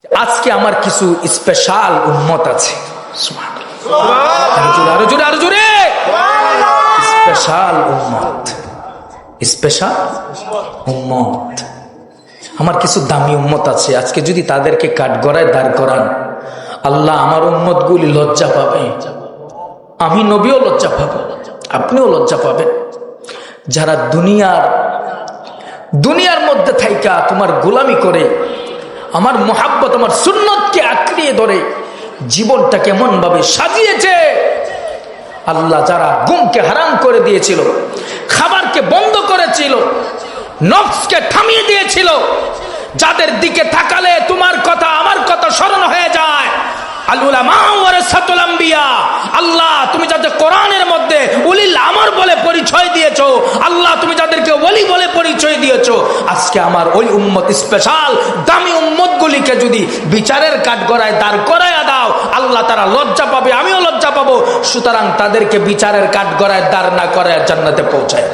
আজকে আমার কিছু স্পেশাল উম্মত আছে, আরো জোরে আরো জোরে, স্পেশাল উম্মত, স্পেশাল উম্মত। আমার কিছু দামি উম্মত আছে, আজকে যদি তাদেরকে কাঠগড়ায় দাঁড় করান, আল্লাহ আমার উম্মত গুলি লজ্জা পাবে, আমি নবীও লজ্জা পাবো, আপনিও লজ্জা পাবেন। যারা দুনিয়ার মধ্যে থাইকা তোমার গোলামি করে, আমার মোহাব্বত আমার সুন্নতকে আঁকড়িয়ে ধরে জীবনটা কেমন ভাবে সাজিয়েছে। আল্লাহ যারা ঘুমকে হারাম করে দিয়েছিল, খাবারকে বন্ধ করেছিল, নফসকে থামিয়ে দিয়েছিল, যাদের দিকে তাকালে তোমার কথা আমার কথা স্মরণ হয়ে যায়, আল্লাহ তুমি যাদের কোরআনের মধ্যে উলিল আমর বলে পরিচয় দিয়েছো, আল্লাহ তুমি যাদেরকে ওলি বলে পরিচয় দিয়েছো, আজকে আমার ওই উম্মত স্পেশাল দামি উম্মত গুলিকে যদি বিচারের কাঠগড়ায় দাঁড় করাইয়া দাও, আল্লাহ তারা লজ্জা পাবে, আমিও লজ্জা পাবো। সুতরাং তাদেরকে বিচারের কাঠগড়ায় দাঁড় না করায় জান্নাতে পৌঁছায়।